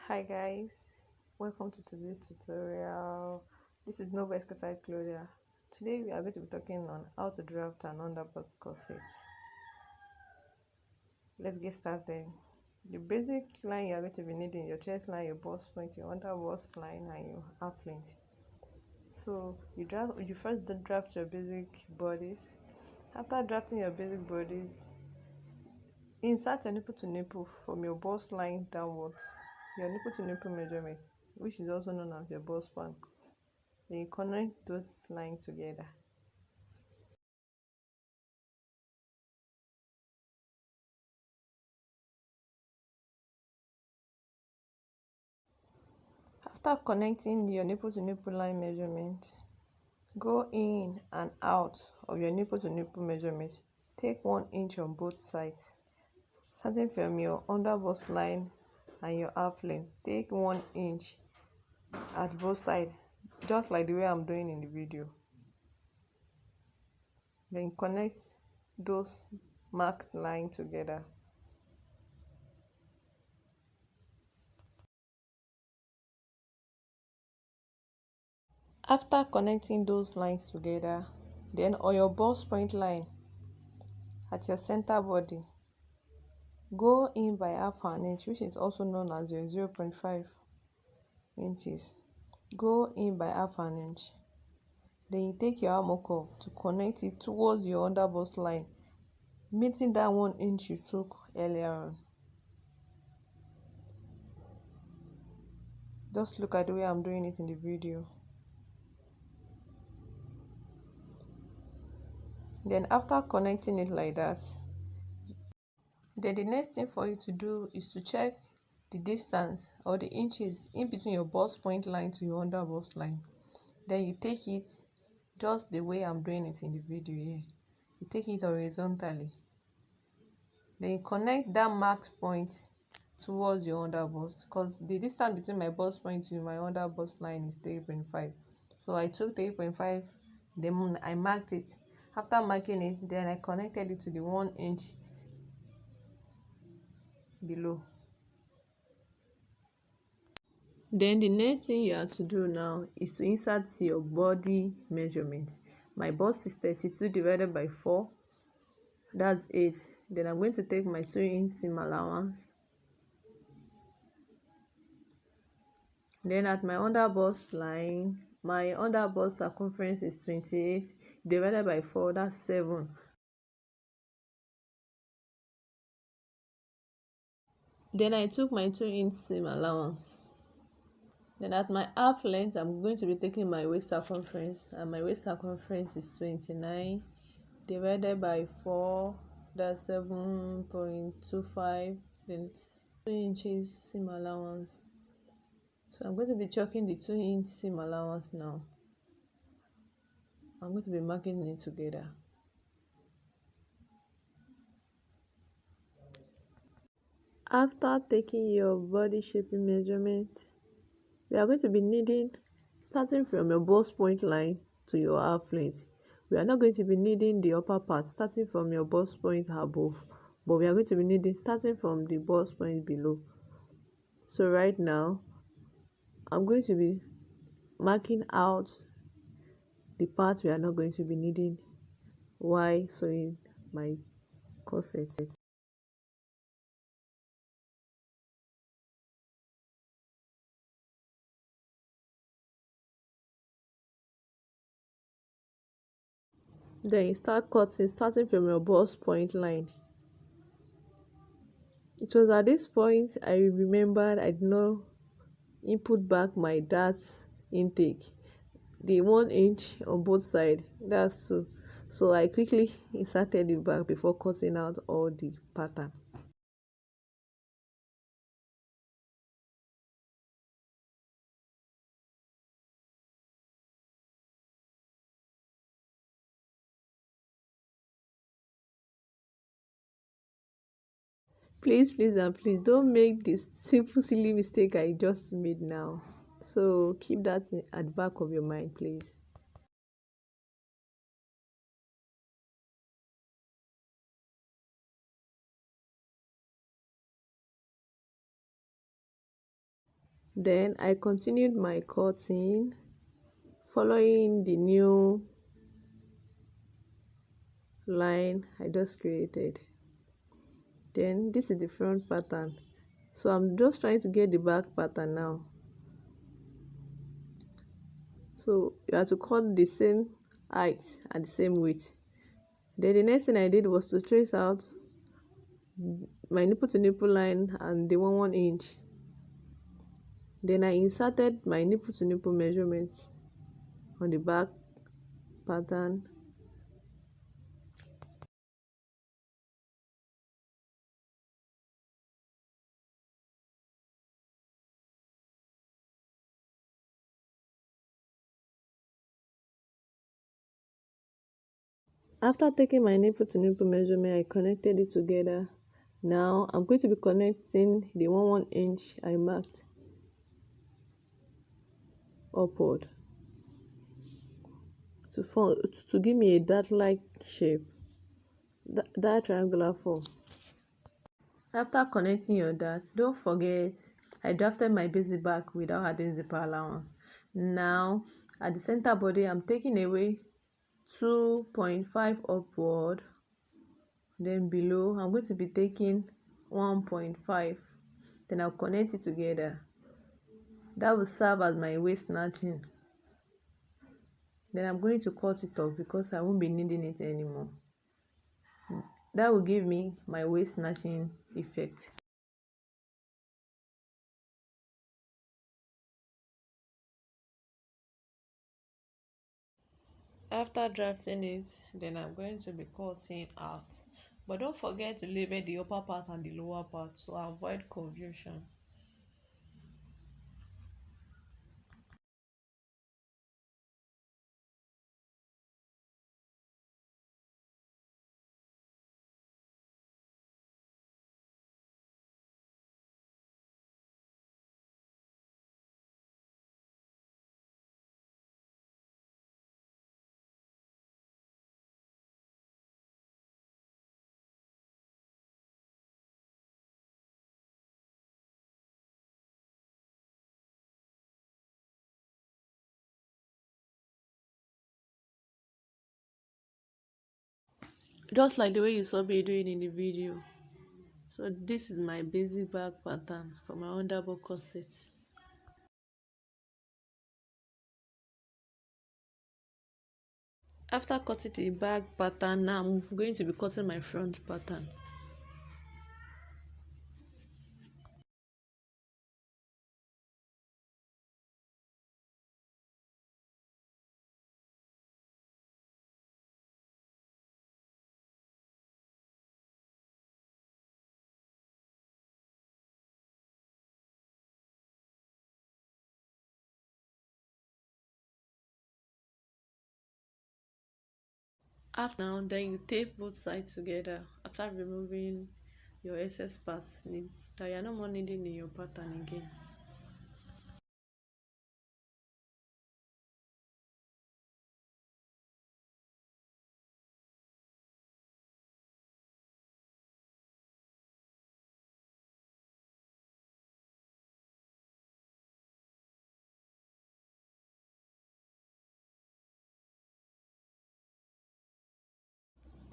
Hi guys, welcome to today's tutorial. This is Underbust corset Claudia. Today we are going to be talking on how to draft an underbust corset. Let's get started. The basic line you are going to be needing: your chest line, your bust point, your underbust line, and your half length. So you first draft your basic bodies. After drafting your basic bodies, insert your nipple to nipple from your bust line downwards, your nipple to nipple measurement, which is also known as your bust span. Then you connect those lines together. After connecting your nipple to nipple line measurement, go in and out of your nipple to nipple measurement. Take 1 inch on both sides. Starting from your underbust line and your half length, take 1 inch at both sides, just like the way I'm doing in the video. Then connect those marked lines together. After connecting those lines together, then on your bust point line at your center body, go in by half an inch, which is also known as your 0.5 inches. Go in by half an inch. Then you take your armhole curve to connect it towards your underbust line, meeting that 1 inch you took earlier on. Just look at the way I'm doing it in the video. Then after connecting it like that, then the next thing for you to do is to check the distance or the inches in between your bust point line to your underbust line. Then you take it just the way I'm doing it in the video here. You take it horizontally. Then you connect that marked point towards your underbust, because the distance between my bust point to my underbust line is 3.5. So I took 3.5, then I marked it. After marking it, then I connected it to the 1 inch below. Then the next thing you have to do now is to insert your body measurement. My bust is 32 divided by 4, that's 8. Then I'm going to take my 2-inch seam allowance. Then at my underbust line, my underbust circumference is 28 divided by 4, that's 7. Then I took my 2-inch seam allowance. Then at my half length, I'm going to be taking my waist circumference, and my waist circumference is 29 divided by 4, that's 7.25. Then 2 inches seam allowance. So I'm going to be chalking the 2-inch seam allowance now. I'm going to be marking it together. After taking your body shaping measurement, we are going to be needing, starting from your bust point line to your half length. We are not going to be needing the upper part starting from your bust point above, but we are going to be needing starting from the bust point below. So right now, I'm going to be marking out the part we are not going to be needing while sewing my corset. Then you start cutting starting from your bust point line. It was at this point I remembered I did not input back my dart intake, the 1 inch on both sides, that's 2. So I quickly inserted it back before cutting out all the pattern. Please and please don't make this simple silly mistake I just made now. So keep that at the back of your mind, please. Then I continued my cutting following the new line I just created. Then this is the front pattern, so I'm just trying to get the back pattern now. So you have to cut the same height and the same width. Then the next thing I did was to trace out my nipple to nipple line and the 1 inch. Then I inserted my nipple to nipple measurement on the back pattern. After taking my nipple to nipple measurement, I connected it together. Now I'm going to be connecting the 1 inch I marked upward to give me a dart-like shape, that triangular form. After connecting your dart, don't forget I drafted my basic back without adding zipper allowance. Now at the center body, I'm taking away 2.5 upward. Then below, I'm going to be taking 1.5. Then I'll connect it together. That will serve as my waist snatching. Then I'm going to cut it off because I won't be needing it anymore. That will give me my waist snatching effect. After drafting it, then I'm going to be cutting out. But don't forget to label the upper part and the lower part to avoid confusion. Just like the way you saw me doing in the video. So this is my basic back pattern for my underbust corset. After cutting the back pattern, now I'm going to be cutting my front pattern. After now, then you tape both sides together after removing your excess parts that you're no more needing in your pattern again.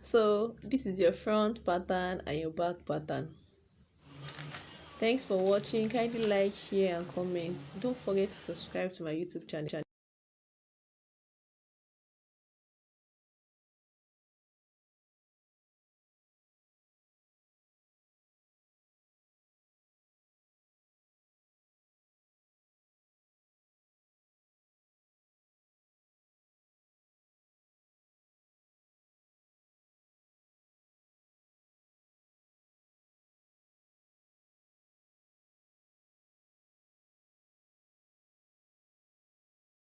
So this is your front pattern and your back pattern. Thanks for watching. Kindly like, share and comment. Don't forget to subscribe to my YouTube channel.